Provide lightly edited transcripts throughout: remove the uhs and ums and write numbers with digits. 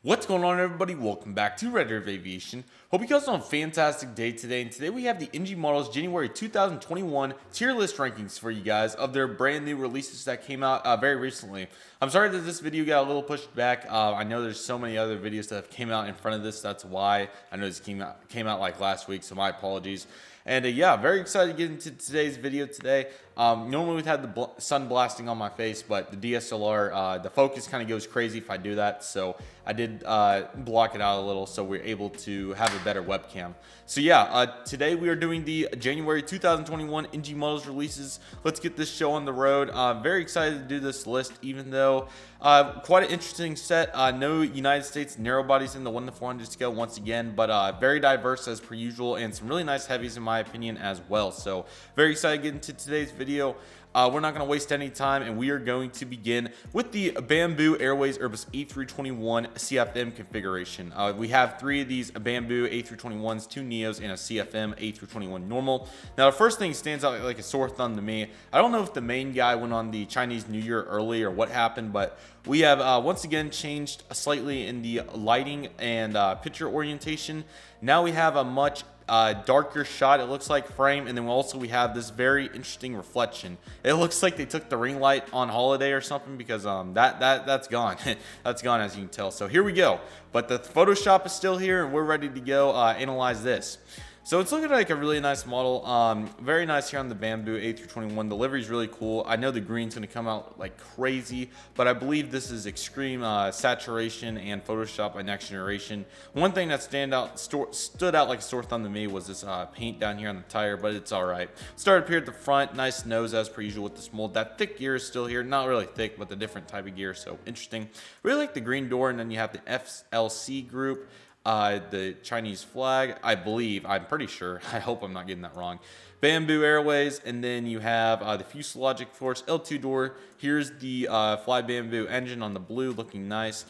What's going on, everybody? Welcome back to Redriveraviation. Hope you guys are on a fantastic day today. And today we have the NG Models January 2021 tier list rankings for you guys of their brand new releases that came out very recently. I'm sorry that this video got a little pushed back. I know there's so many other videos that have came out in front of this. That's why. I know this came out like last week, so my apologies. And yeah, very excited to get into today's video today. Normally we've had the sun blasting on my face, but the DSLR, the focus kind of goes crazy if I do that. So I did block it out a little so we're able to have a better webcam. So yeah, today we are doing the January 2021 NG Models releases. Let's get this show on the road. Very excited to do this list, even though quite an interesting set. No United States narrow bodies in the 1 to 400 scale once again, but very diverse as per usual, and some really nice heavies in my opinion as well. So very excited to get into today's video. We're not going to waste any time, and we are going to begin with the Bamboo Airways Urban E3300 CFM configuration. We have 3 of these Bamboo A321s, 2 Neos, and a CFM A321 normal. Now, the first thing stands out like a sore thumb to me. I don't know if the main guy went on the Chinese New Year early or what happened, but we have once again changed slightly in the lighting and picture orientation. Now we have a much darker shot, it looks like, frame, and then we have this very interesting reflection. It looks like they took the ring light on holiday or something, because that's gone. That's gone, as you can tell. So here we go, but the Photoshop is still here, and we're ready to go analyze this. So it's looking like a really nice model. Very nice here on the Bamboo A321. The livery is really cool. I know the green's going to come out like crazy, but I believe this is extreme saturation and Photoshop by next generation. One thing that stood out like a sore thumb to me was this paint down here on the tire, but it's all right. Started up here at the front. Nice nose as per usual with this mold. That thick gear is still here. Not really thick, but a different type of gear, so interesting. Really like the green door, and then you have the FLC group. The Chinese flag, I believe, I'm pretty sure, I hope I'm not getting that wrong. Bamboo Airways, and then you have the fuselage, of course, L2 door. Here's the Fly Bamboo engine on the blue, looking nice.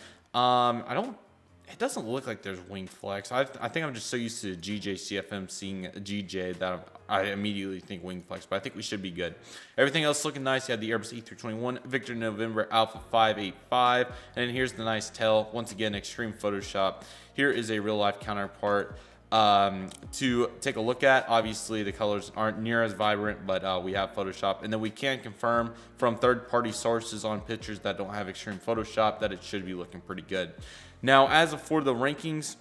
It doesn't look like there's wing flex. I think I'm just so used to GJ CFM seeing a GJ that I immediately think wing flex, but I think we should be good. Everything else looking nice. You have the Airbus E321, Victor November Alpha 585, and then here's the nice tail. Once again, extreme Photoshop. Here is a real life counterpart to take a look at. Obviously, the colors aren't near as vibrant, but we have Photoshop, and then we can confirm from third-party sources on pictures that don't have extreme Photoshop that it should be looking pretty good. Now, as for the rankings,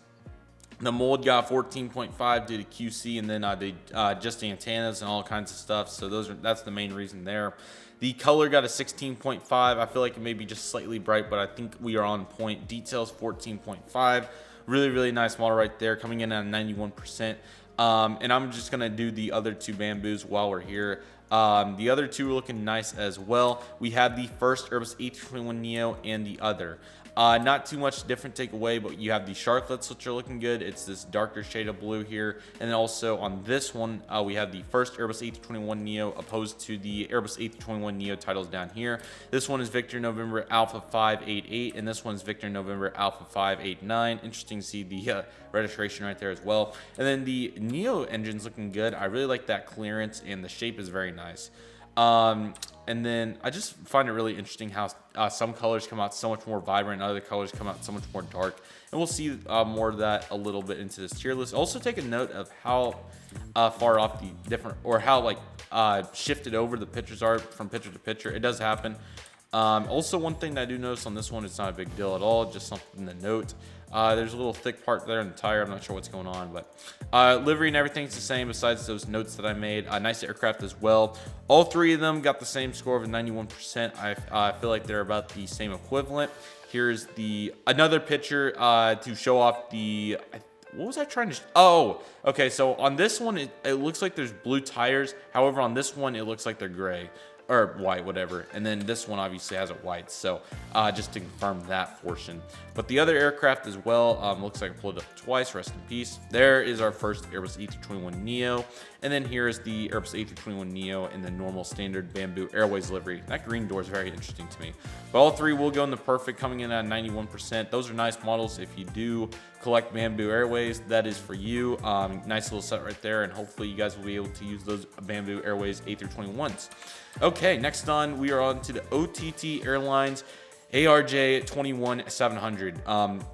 the mold got 14.5 due to QC, and then they just antennas and all kinds of stuff. So that's the main reason there. The color got a 16.5. I feel like it may be just slightly bright, but I think we are on point. Details 14.5. Really, really nice model right there, coming in at 91%. And I'm just gonna do the other 2 Bamboos while we're here. The other 2 are looking nice as well. We have the first Airbus A321 Neo and the other. Not too much different takeaway, but you have the sharklets, which are looking good. It's this darker shade of blue here. And then also on this one, we have the first Airbus A321 Neo opposed to the Airbus A321 Neo titles down here. This one is Victor November Alpha 588, and this one's Victor November Alpha 589. Interesting to see the registration right there as well. And then the Neo engine's looking good. I really like that clearance, and the shape is very nice. And then I just find it really interesting how some colors come out so much more vibrant, other colors come out so much more dark. And we'll see more of that a little bit into this tier list. Also take a note of how far off the different, or how like shifted over the pictures are from picture to picture. It does happen. Also, one thing that I do notice on this one, it's not a big deal at all, just something to note. There's a little thick part there in the tire. I'm not sure what's going on, but livery and everything's the same besides those notes that I made. Nice aircraft as well. All 3 of them got the same score of 91%. I feel like they're about the same equivalent. Here's another picture to show off the... What was I trying to... Oh, okay. So on this one, it looks like there's blue tires. However, on this one, it looks like they're gray. Or white, whatever. And then this one obviously has it white, so just to confirm that portion. But the other aircraft as well, looks like I pulled it up twice, rest in peace. There is our first Airbus A321 Neo, and then here is the Airbus A321 Neo in the normal standard Bamboo Airways livery. That green door is very interesting to me. But all 3 will go in the perfect, coming in at 91%. Those are nice models. If you do collect Bamboo Airways, that is for you. Nice little set right there, and hopefully you guys will be able to use those Bamboo Airways A321s. Okay, next on, we are on to the OTT Airlines Arj21700.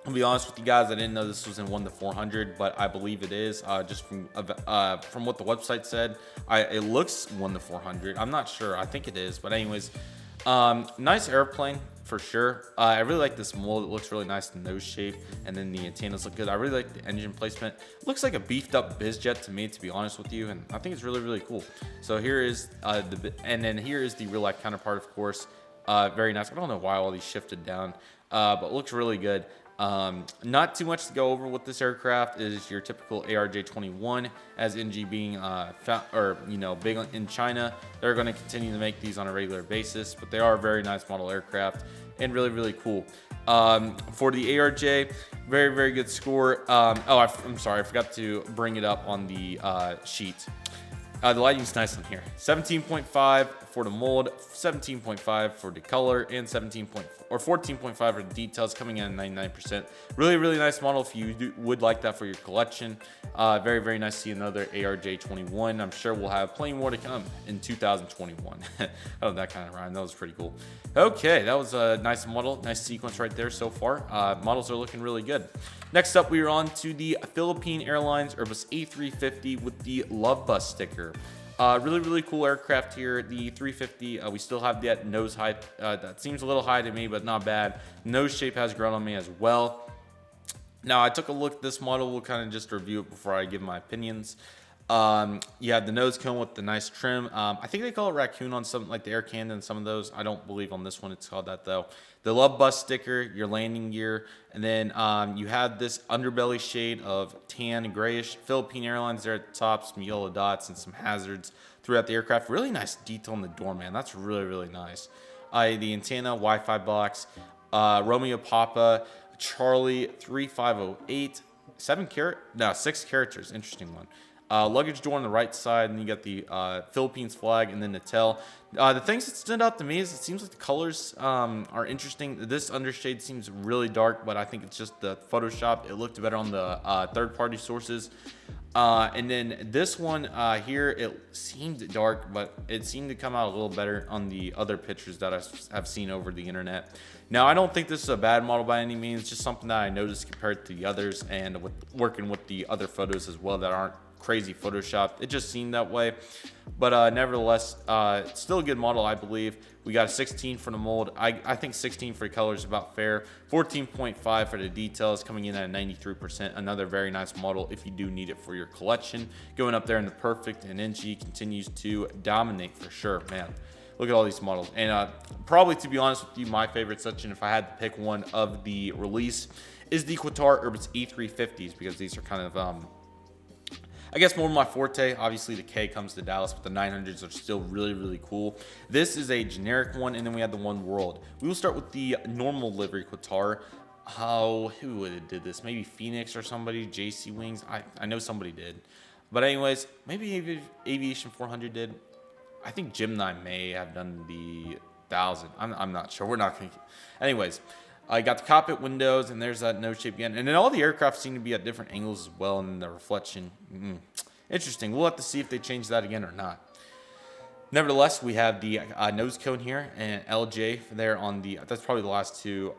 I'll be honest with you guys, I didn't know this was in 1-400, but I believe it is. Just from what the website said, it looks 1-400. I'm not sure. I think it is, but anyways, nice airplane for sure. I really like this mold. It looks really nice, the nose shape, and then the antennas look good. I really like the engine placement. It looks like a beefed up bizjet to me, to be honest with you, and I think it's really, really cool. So here is here is the real life counterpart, of course. Very nice. I don't know why all these shifted down, but it looks really good. Not too much to go over with this aircraft. Is your typical ARJ21, as NG being big in China. They're going to continue to make these on a regular basis, but they are a very nice model aircraft and really, really cool. For the ARJ, very, very good score. I'm sorry, I forgot to bring it up on the sheet. The lighting's nice on here. 17.5 for the mold, 17.5 for the color, and 14.5 for the details, coming in at 99%. Really, really nice model if you would like that for your collection. Very, very nice to see another ARJ21. I'm sure we'll have plenty more to come in 2021. Oh, that kind of rhyme. That was pretty cool. Okay, that was a nice model, nice sequence right there so far. Models are looking really good. Next up, we are on to the Philippine Airlines Airbus A350 with the Love Bus sticker. Really, really cool aircraft here. The 350, we still have that nose height. That seems a little high to me, but not bad. Nose shape has grown on me as well. Now, I took a look at this model. We'll kind of just review it before I give my opinions. You have the nose cone with the nice trim. I think they call it raccoon on some, like the Air Canada and some of those. I don't believe on this one it's called that though. The Love Bus sticker, your landing gear, and then you have this underbelly shade of tan and grayish. Philippine Airlines there at the top, some yellow dots and some hazards throughout the aircraft. Really nice detail in the door, man. That's really, really nice. The antenna, Wi-Fi box, Romeo Papa, Charlie 3508, 6 characters. Interesting one. Luggage door on the right side, and you got the Philippines flag, and then the tail. The things that stood out to me is it seems like the colors are interesting. This undershade seems really dark, but I think it's just the Photoshop. It looked better on the third-party sources. And then this one here, it seemed dark, but it seemed to come out a little better on the other pictures that I've seen over the internet. Now, I don't think this is a bad model by any means, just something that I noticed compared to the others, and with working with the other photos as well that aren't crazy Photoshop. It just seemed that way, but nevertheless, it's still a good model, I believe. We got a 16 for the mold. I think 16 for the color is about fair. 14.5 for the details, coming in at 93%. Another very nice model if you do need it for your collection. Going up there in the perfect, and NG continues to dominate for sure, man. Look at all these models. And probably, to be honest with you, my favorite section, if I had to pick one of the release, is the Qatar Urban E350s, because these are kind of I guess more my forte. Obviously, the K comes to Dallas, but the 900s are still really, really cool. This is a generic one, and then we have the One World. We will start with the normal livery Qatar. Who would have did this? Maybe Phoenix or somebody, JC Wings. I know somebody did. But anyways, maybe Aviation 400 did. I think Gemini may have done the 1000. I'm not sure. We're not going to. Anyways, I got the cockpit windows, and there's that nose shape again. And then all the aircraft seem to be at different angles as well, and the reflection. Interesting. We'll have to see if they change that again or not. Nevertheless, we have the nose cone here, and LJ there on the, that's probably the last two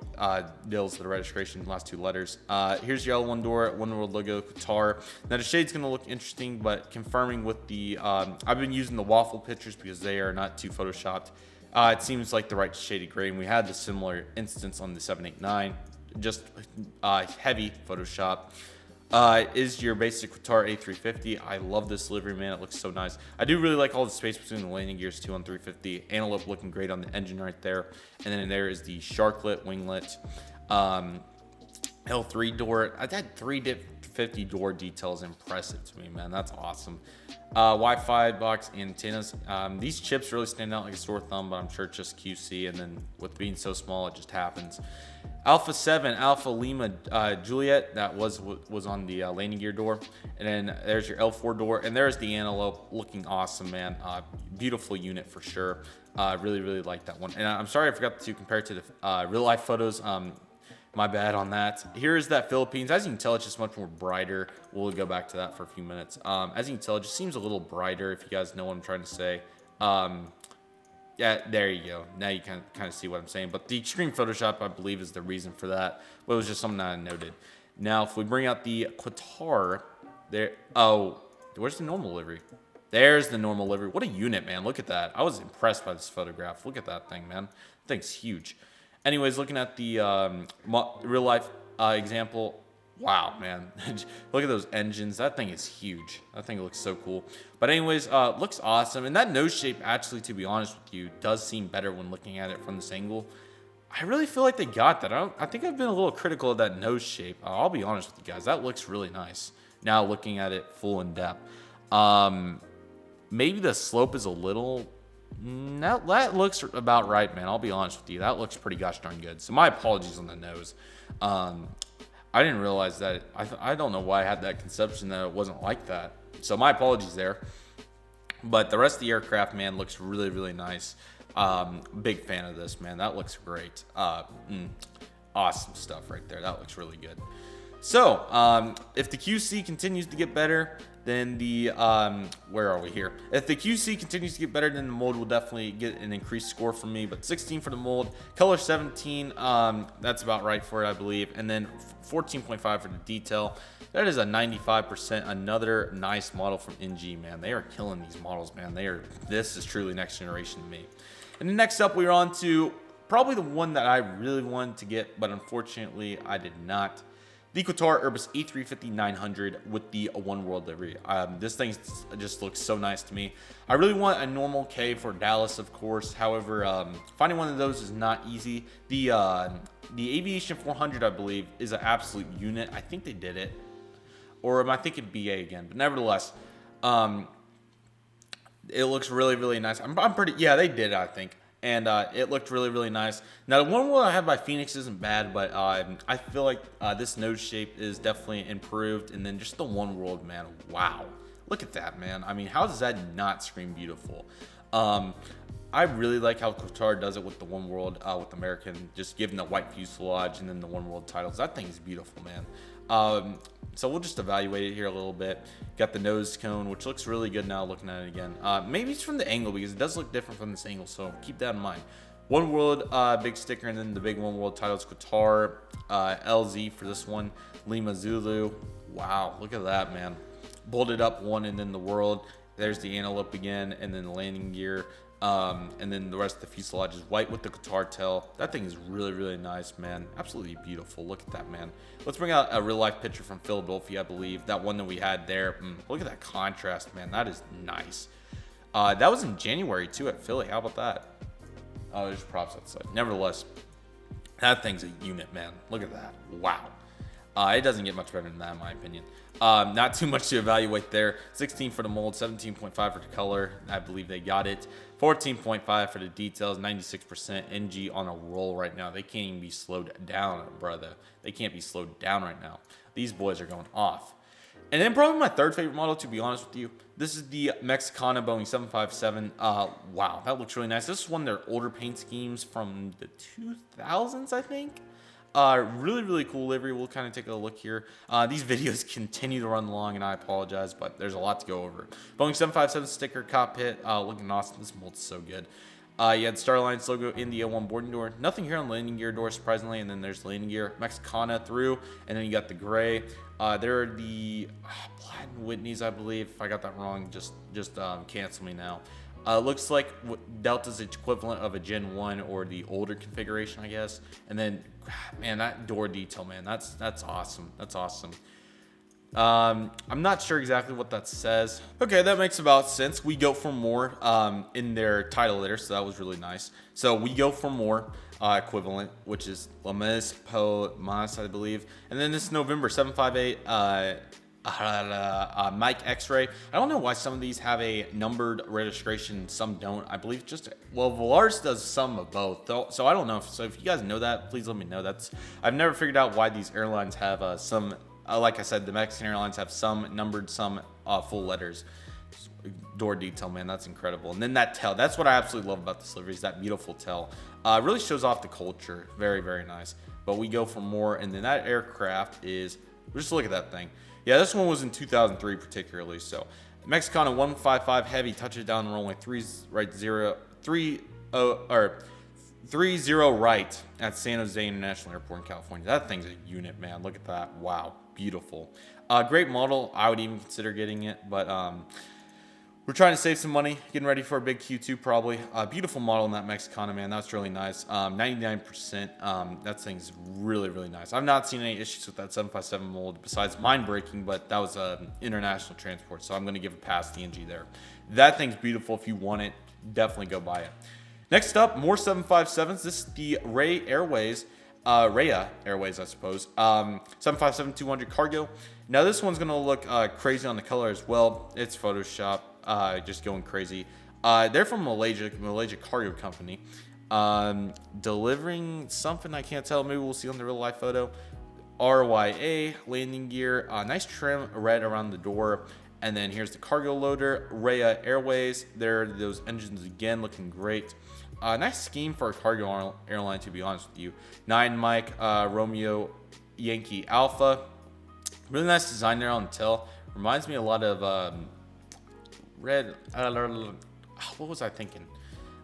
deals of the registration, last two letters. Here's your L1 door, One World logo, Qatar. Now the shade's going to look interesting, but confirming with the, I've been using the waffle pictures because they are not too photoshopped. It seems like the right shaded gray, and we had the similar instance on the 789, just heavy Photoshop. Is your basic Qatar A350. I love this livery, man. It looks so nice. I do really like all the space between the landing gears too on 350. Antelope looking great on the engine right there. And then there is the sharklet, winglet, L3 door. That 350 door detail is impressive to me, man. That's awesome. Wi-Fi box antennas. These chips really stand out like a sore thumb, but I'm sure it's just QC, and then with being so small, it just happens. Alpha 7, Alpha Lima Juliet, that was on the landing gear door. And then there's your L4 door, and there's the Antelope, looking awesome, man. Beautiful unit for sure. Really, really like that one. And I'm sorry I forgot to compare it to the real life photos. My bad on that. Here is that Philippines. As you can tell, it's just much more brighter. We'll go back to that for a few minutes. As you can tell, it just seems a little brighter, if you guys know what I'm trying to say. Yeah, there you go. Now you kind of see what I'm saying. But the extreme Photoshop, I believe, is the reason for that. But it was just something that I noted. Now, if we bring out the Qatar, there. Oh, where's the normal livery? There's the normal livery. What a unit, man. Look at that. I was impressed by this photograph. Look at that thing, man. That thing's huge. Anyways, looking at the real life example. Wow, man. Look at those engines. That thing is huge. That thing looks so cool. But anyways, looks awesome. And that nose shape, actually, to be honest with you, does seem better when looking at it from this angle. I really feel like they got that. I think I've been a little critical of that nose shape. I'll be honest with you guys. That looks really nice. Now looking at it full in depth. Maybe the slope is a little... That looks about right, man. I'll be honest with you. That looks pretty gosh darn good. So my apologies on the nose. I didn't realize that. I don't know why I had that conception that it wasn't like that. So my apologies there. But the rest of the aircraft, man, looks really, really nice. Big fan of this, man. That looks great. Awesome stuff right there. That looks really good. So if the QC continues to get better, then the where are we here? If the QC continues to get better, then the mold will definitely get an increased score from me. But 16 for the mold, color 17, that's about right for it, I believe. And then 14.5 for the detail. That is a 95%. Another nice model from NG, man. They are killing these models, man. This is truly next generation to me. And then next up, we're on to probably the one that I really wanted to get, but unfortunately, I did not. The Qatar Urban E3300 with the One World livery. This thing just looks so nice to me. I really want a normal K for Dallas, of course. However, finding one of those is not easy. The Aviation 400, I believe, is an absolute unit. I think they did it. Or am I thinking BA again? But nevertheless, it looks really, really nice. I'm pretty... Yeah, they did it, I think. And it looked really, really nice. Now, the one I have by Phoenix isn't bad, but I feel like this nose shape is definitely improved. And then just the One World, man, wow. Look at that, man. I mean, how does that not scream beautiful? I really like how Qatar does it with the One World, with American, just giving the white fuselage and then the One World titles. That thing is beautiful, man. So we'll just evaluate it here a little bit. Got the nose cone, which looks really good now looking at it again. Maybe it's from the angle because it does look different from this angle, so keep that in mind. One World big sticker, and then the big One World titles, Qatar, LZ for this one, Lima Zulu. Wow, look at that, man. Bolted up one, and then the World. There's the antelope again, and then the landing gear. And then the rest of the fuselage is white with the Qatar tail. That thing is really, really nice, man. Absolutely beautiful. Look at that, man. Let's bring out a real life picture from Philadelphia, I believe. That one that we had there. Look at that contrast, man. That is nice. That was in January, too, at Philly. How about that? Oh, there's props outside. Nevertheless, that thing's a unit, man. Look at that. Wow. It doesn't get much better than that, in my opinion. Not too much to evaluate there. 16 for the mold, 17.5 for the color. I believe they got it. 14.5 for the details, 96%. NG on a roll right now. They can't even be slowed down, brother. They can't be slowed down right now. These boys are going off. And then probably my third favorite model, to be honest with you. This is the Mexicana Boeing 757. Wow, that looks really nice. This is one of their older paint schemes from the 2000s, I think. Really, really cool livery. We'll kind of take a look here. These videos continue to run long, and I apologize, but there's a lot to go over. Boeing 757 sticker, cockpit, looking awesome. This mold's so good. You had Starline's logo in the O1 boarding door. Nothing here on the landing gear door, surprisingly, and then there's the landing gear. Mexicana through, and then you got the gray. There are the Platinum Whitneys, I believe. If I got that wrong, just cancel me now. Looks like Delta's equivalent of a Gen 1 or the older configuration, I guess. And then, man, that door detail, man, that's awesome. That's awesome. I'm not sure exactly what that says. Okay, that makes about sense. We go for more in their title there, so that was really nice. So we go for more equivalent, which is La Mes Po Mas, I believe. And then this November 758 Mike X-Ray. I don't know why some of these have a numbered registration, some don't. I believe just, well, Volaris does some of both. So I don't know. So if you guys know that, please let me know. I've never figured out why these airlines have some. Like I said, the Mexican airlines have some numbered, some full letters. Door detail, man, that's incredible. And then that tail, that's what I absolutely love about this livery, is that beautiful tail. Really shows off the culture. Very, very nice. But we go for more, and then that aircraft is, just look at that thing. Yeah, this one was in 2003 particularly. So Mexicana 155 heavy, touches down runway 30, 30 right at San Jose International Airport in California. That thing's a unit, man. Look at that. Wow, beautiful. Great model. I would even consider getting it, but we're trying to save some money, getting ready for a big Q2 probably. Beautiful model in that Mexicana, man. That's really nice. 99%. That thing's really, really nice. I've not seen any issues with that 757 mold besides mine breaking, but that was international transport, so I'm going to give a pass to NG there. That thing's beautiful. If you want it, definitely go buy it. Next up, more 757s. This is the Raya Airways. Raya Airways, I suppose. 757-200 cargo. Now this one's going to look crazy on the color as well. It's Photoshop. Just going crazy. They're from Malaysia cargo company. Delivering something I can't tell. Maybe we'll see on the real life photo. Rya landing gear. Nice trim red around the door. And then here's the cargo loader. Raya Airways. There, those engines again looking great. Nice scheme for a cargo airline, to be honest with you. 9 Mike Romeo Yankee Alpha. Really nice design there on the tail. Reminds me a lot of red. What was I thinking?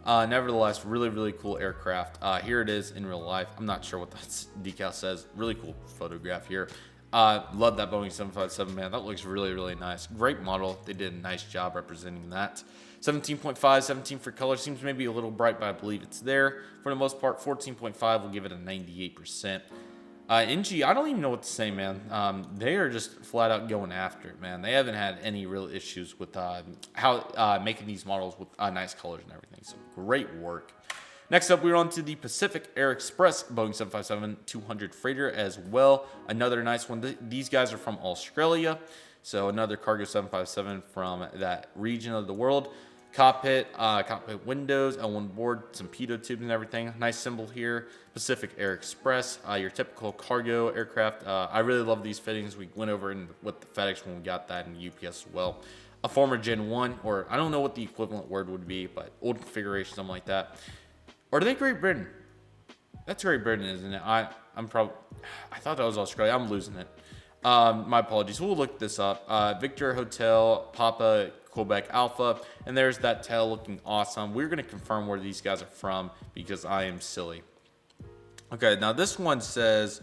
Nevertheless, really, really cool aircraft. Here it is in real life. I'm not sure what that decal says. Really cool photograph here. Love that Boeing 757, man. That looks really, really nice. Great model. They did a nice job representing that. 17.5, 17 for color. Seems maybe a little bright, but I believe it's there. For the most part, 14.5 will give it a 98%. NG, I don't even know what to say, man. They are just flat out going after it, man. They haven't had any real issues with how making these models with nice colors and everything. So great work. Next up, we're on to the Pacific Air Express Boeing 757-200 freighter as well. Another nice one. These guys are from Australia. So another cargo 757 from that region of the world. Cockpit windows, L1 board, some pitot tubes and everything. Nice symbol here. Pacific Air Express, your typical cargo aircraft. I really love these fittings. We went over with the FedEx when we got that in UPS as well. A former Gen 1, or I don't know what the equivalent word would be, but old configuration, something like that. Or are they Great Britain? That's Great Britain, isn't it? I thought that was Australia. I'm losing it. My apologies. We'll look this up. Victor Hotel, Papa Quebec Alpha, and there's that tail looking awesome. We're going to confirm where these guys are from because I am silly. Okay, now this one says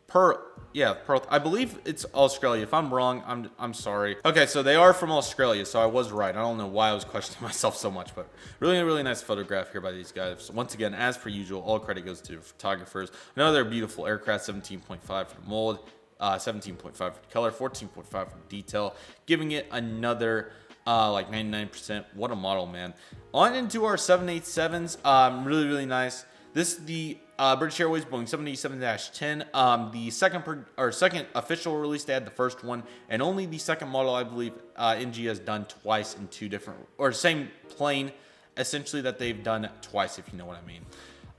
Perth. I believe it's Australia. If I'm wrong, I'm sorry. Okay, so they are from Australia, so I was right. I don't know why I was questioning myself so much, but really, really nice photograph here by these guys. So once again, as per usual, all credit goes to the photographers. Another beautiful aircraft, 17.5 for the mold, 17.5 for the color, 14.5 for the detail, giving it another like 99%. What a model, man. On into our 787s. Really, really nice. This is the British Airways Boeing 787-10. The second official release. They had the first one, and only the second model, I believe, NG has done twice in two different, or same plane, essentially, that they've done twice, if you know what I mean.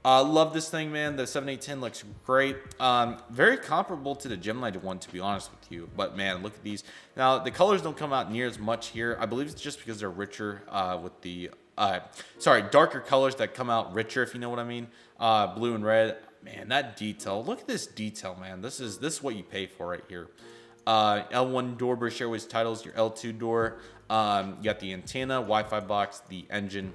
Love this thing, man. The 7810 looks great. Very comparable to the Gemini one, to be honest with you. But, man, look at these. Now, the colors don't come out near as much here. I believe it's just because they're richer with the... darker colors that come out richer, if you know what I mean. Blue and red. Man, that detail. Look at this detail, man. This is what you pay for right here. L1 door, British Airways titles. Your L2 door. You got the antenna, Wi-Fi box, the engine,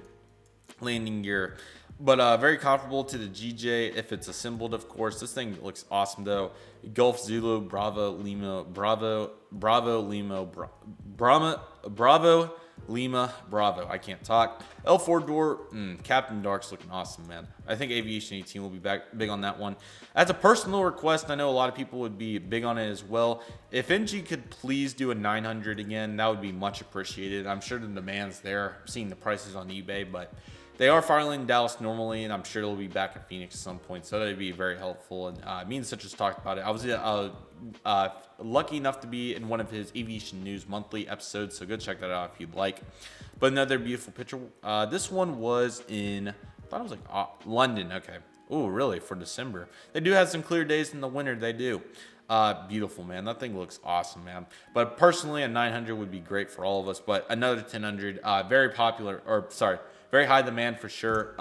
landing gear. But very comparable to the GJ if it's assembled, of course. This thing looks awesome, though. Golf Zulu, Bravo, Lima, Bravo, Lima, Bravo, Lima, Bravo. I can't talk. L4 door, Captain Dark's looking awesome, man. I think Aviation 18 will be back big on that one. As a personal request, I know a lot of people would be big on it as well. If NG could please do a 900 again, that would be much appreciated. I'm sure the demand's there. I'm seeing the prices on eBay, but... they are filing in Dallas normally, and I'm sure they'll be back in Phoenix at some point, so that would be very helpful. And me and Citrus talked about it. I was lucky enough to be in one of his Aviation News monthly episodes, so go check that out if you'd like. But another beautiful picture. This one was in, I thought it was like London. Okay. Oh, really? For December. They do have some clear days in the winter. They do. Beautiful, man. That thing looks awesome, man. But personally, a 900 would be great for all of us. But another 1000, very popular, very high demand for sure.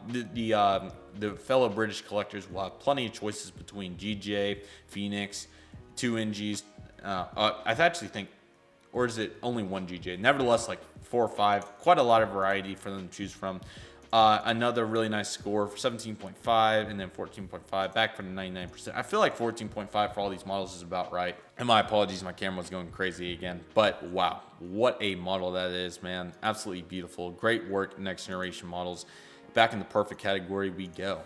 The fellow British collectors will have plenty of choices between GJ, Phoenix, 2 NGs. I actually think, or is it only one GJ? Nevertheless, like 4 or 5. Quite a lot of variety for them to choose from. Another really nice score for 17.5 and then 14.5 back for the 99%. I feel like 14.5 for all these models is about right. And my apologies, my camera was going crazy again. But wow, what a model that is, man. Absolutely beautiful. Great work, next generation models. Back in the perfect category we go.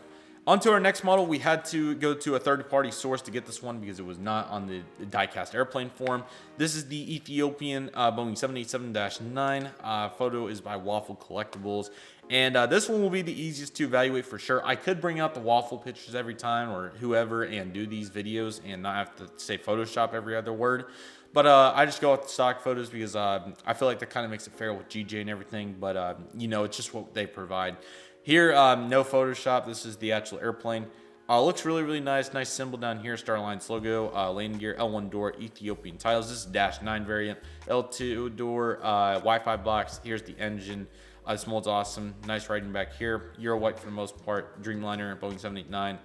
On to our next model. We had to go to a third-party source to get this one because it was not on the die-cast airplane form. This is the Ethiopian Boeing 787-9. Photo is by Waffle Collectibles. And this one will be the easiest to evaluate for sure. I could bring out the Waffle pictures every time or whoever and do these videos and not have to say Photoshop every other word. But I just go with the stock photos because I feel like that kind of makes it fair with GJ and everything. But, you know, it's just what they provide. Here, no Photoshop. This is the actual airplane. Looks really, really nice. Nice symbol down here. Star Alliance logo. Landing gear, L1 door, Ethiopian tiles. This is Dash 9 variant. L2 door, Wi-Fi box. Here's the engine. This mold's awesome. Nice writing back here. Euro white for the most part. Dreamliner, Boeing 789.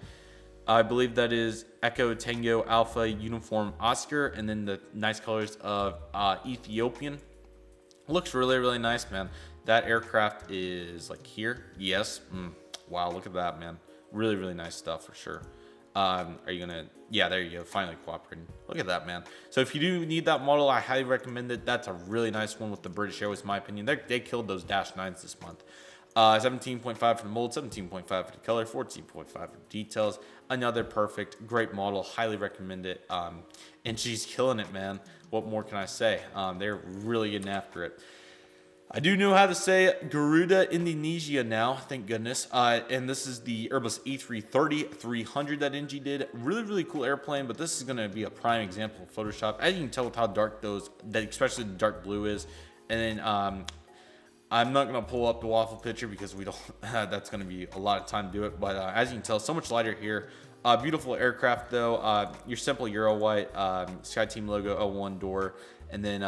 I believe that is Echo Tango Alpha Uniform Oscar. And then the nice colors of Ethiopian. Looks really, really nice, man. That aircraft is like here. Yes. Wow, look at that, man. Really, really nice stuff for sure. Are you gonna? Yeah, there you go. Finally cooperating. Look at that, man. So if you do need that model, I highly recommend it. That's a really nice one with the British Airways, in my opinion. They killed those Dash 9s this month. 17.5 for the mold, 17.5 for the color, 14.5 for the details. Another perfect, great model. Highly recommend it. And she's killing it, man. What more can I say? They're really getting after it. I do know how to say Garuda Indonesia now, thank goodness. And this is the Airbus E33300 that NG did. Really, really cool airplane, but this is going to be a prime example of Photoshop. As you can tell with how dark especially the dark blue is. And then I'm not going to pull up the Waffle picture because we don't. That's going to be a lot of time to do it. But as you can tell, so much lighter here. Beautiful aircraft though. Your simple Euro white SkyTeam logo, L1 door. And then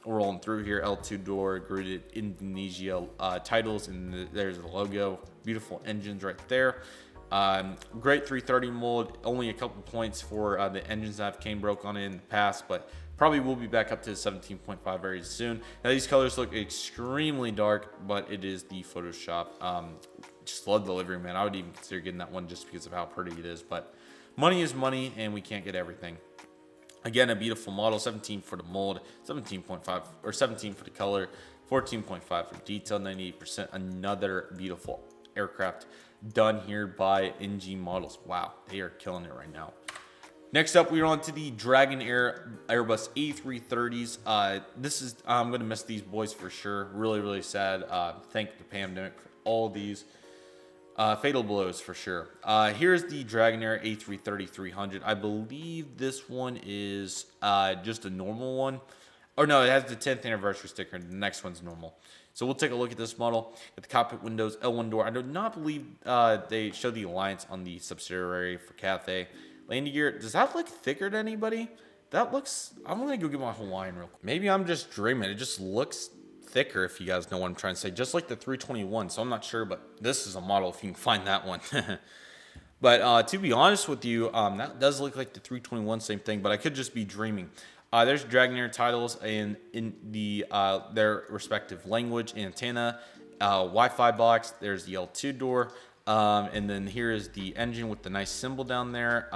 rolling through here, L2 door, Garuda Indonesia titles, and there's the logo. Beautiful engines right there. Great 330 mold. Only a couple points for the engines that came broke on it in the past, but probably will be back up to 17.5 very soon. Now these colors look extremely dark, but it is the Photoshop. Just love the delivery, man. I would even consider getting that one just because of how pretty it is. But money is money, and we can't get everything. Again, a beautiful model, 17 for the mold, 17.5 or 17 for the color, 14.5 for detail, 98%. Another beautiful aircraft done here by NG Models. Wow, they are killing it right now. Next up, we're on to the Dragonair Airbus A330s. I'm going to miss these boys for sure. Really, really sad. Thank the pandemic for all these. Fatal blows for sure. Here's the Dragonair A33300. I believe this one is just a normal one. Or no, it has the 10th anniversary sticker. The next one's normal. So we'll take a look at this model. At the cockpit windows, L1 door. I do not believe they show the Alliance on the subsidiary for Cathay. Landing gear. Does that look thicker to anybody? That looks... I'm going to go get my Hawaiian real quick. Maybe I'm just dreaming. It just looks thicker, if you guys know what I'm trying to say, just like the 321. So I'm not sure, but this is a model if you can find that one. But to be honest with you, that does look like the 321, same thing, but I could just be dreaming. There's Dragonair titles in the their respective language, antenna, Wi-Fi box. There's the L2 door. And then here is the engine with the nice symbol down there,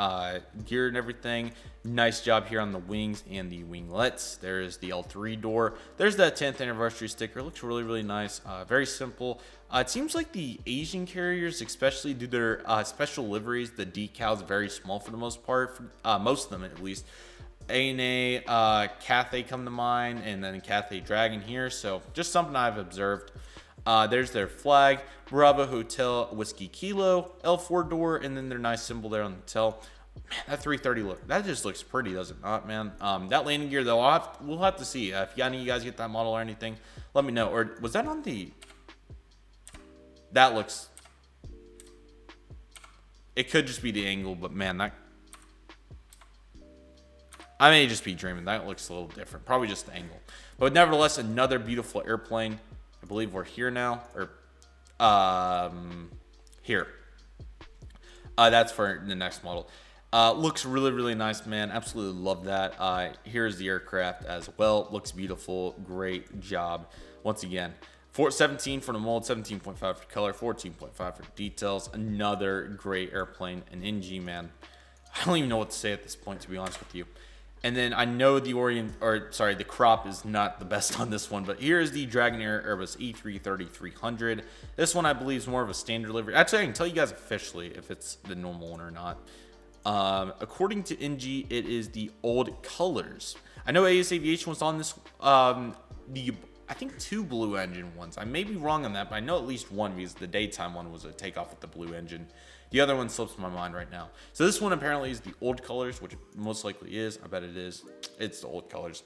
gear and everything. Nice job here on the wings and the winglets. There's the L3 door. There's that 10th anniversary sticker. It looks really, really nice. Very simple. It seems like the Asian carriers especially do their special liveries. The decals very small for the most part, most of them at least. ANA, Cathay come to mind, and then Cathay Dragon here. So just something I've observed. There's their flag, Bravo Hotel Whiskey Kilo, L4 door, and then their nice symbol there on the tail. Man, that 330 that just looks pretty, does it not, man? That landing gear though, we'll have to see. If any of you guys get that model or anything, let me know. Or was that on the? That looks. It could just be the angle, but man, that. I may just be dreaming. That looks a little different. Probably just the angle, but nevertheless, another beautiful airplane. I believe we're here now, or here. That's for the next model. Looks really, really nice, man. Absolutely love that. Here's the aircraft as well. Looks beautiful. Great job. Once again, 17 for the mold, 17.5 for color, 14.5 for details. Another great airplane, an NG, man. I don't even know what to say at this point, to be honest with you. And then I know the crop is not the best on this one, but here's the Dragonair Airbus E33300. This one I believe is more of a standard livery. Actually, I can tell you guys officially if it's the normal one or not. According to NG, it is the old colors. I know AS Aviation was on this. I think 2 blue engine ones. I may be wrong on that, but I know at least one because the daytime one was a takeoff with the blue engine. The other one slips my mind right now. So this one apparently is the old colors, which most likely is. I bet it is. It's the old colors.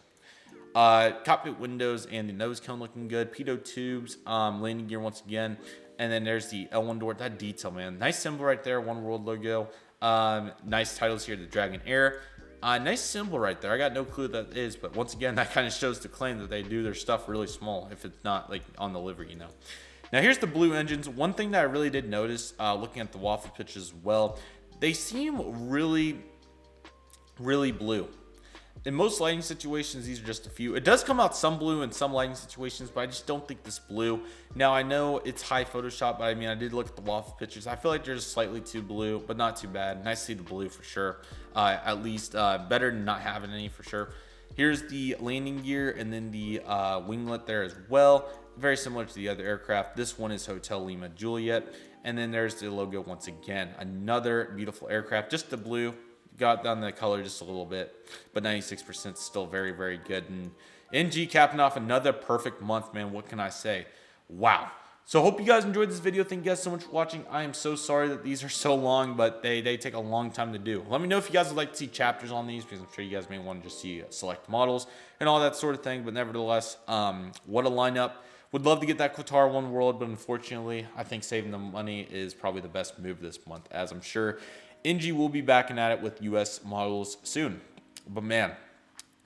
Cockpit windows and the nose cone looking good. Pitot tubes, landing gear once again. And then there's the L1 door. That detail, man. Nice symbol right there. One World logo. Nice titles here. The Dragonair. Nice symbol right there. I got no clue what that is, but once again, that kind of shows the claim that they do their stuff really small if it's not like on the livery, you know. Now here's the blue engines. One thing that I really did notice looking at the waffle pitches as well, they seem really, really blue. In most lighting situations, these are just a few. It does come out some blue in some lighting situations, but I just don't think this blue. Now, I know it's high Photoshop, but I mean, I did look at the waffle pictures. I feel like they're just slightly too blue, but not too bad. Nice to see the blue for sure. At least better than not having any for sure. Here's the landing gear and then the winglet there as well. Very similar to the other aircraft. This one is Hotel Lima Juliet. And then there's the logo once again. Another beautiful aircraft, just the blue. Got down the color just a little bit, but 96% still very, very good. And NG capping off another perfect month, man. What can I say? Wow. So hope you guys enjoyed this video. Thank you guys so much for watching. I am so sorry that these are so long, but they take a long time to do. Let me know if you guys would like to see chapters on these, because I'm sure you guys may want to just see select models and all that sort of thing. But nevertheless, what a lineup. Would love to get that Qatar One World, but unfortunately, I think saving the money is probably the best move this month, as I'm sure NG will be backing at it with US models soon. But man,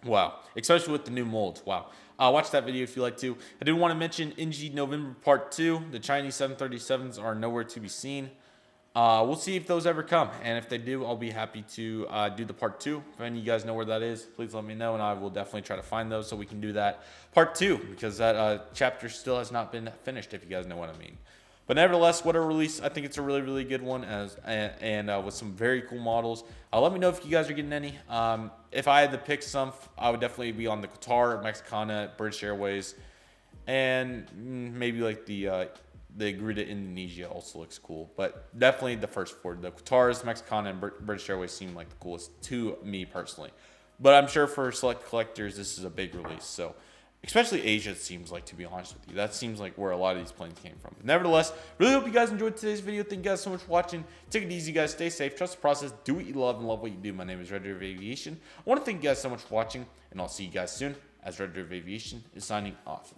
wow. Especially with the new molds. Wow. Watch that video if you like to. I did want to mention NG November Part 2. The Chinese 737s are nowhere to be seen. We'll see if those ever come. And if they do, I'll be happy to do the Part 2. If any of you guys know where that is, please let me know. And I will definitely try to find those so we can do that Part 2. Because that chapter still has not been finished, if you guys know what I mean. But nevertheless, what a release. I think it's a really, really good one and with some very cool models. Let me know if you guys are getting any. If I had to pick some, I would definitely be on the Qatar, Mexicana, British Airways, and maybe like the Garuda Indonesia also looks cool. But definitely the first 4. The Qatars, Mexicana, and British Airways seem like the coolest to me personally. But I'm sure for select collectors, this is a big release. So especially Asia, it seems like, to be honest with you. That seems like where a lot of these planes came from. But nevertheless, really hope you guys enjoyed today's video. Thank you guys so much for watching. Take it easy, guys. Stay safe. Trust the process. Do what you love and love what you do. My name is Redriveraviation. I want to thank you guys so much for watching, and I'll see you guys soon as Redriveraviation is signing off.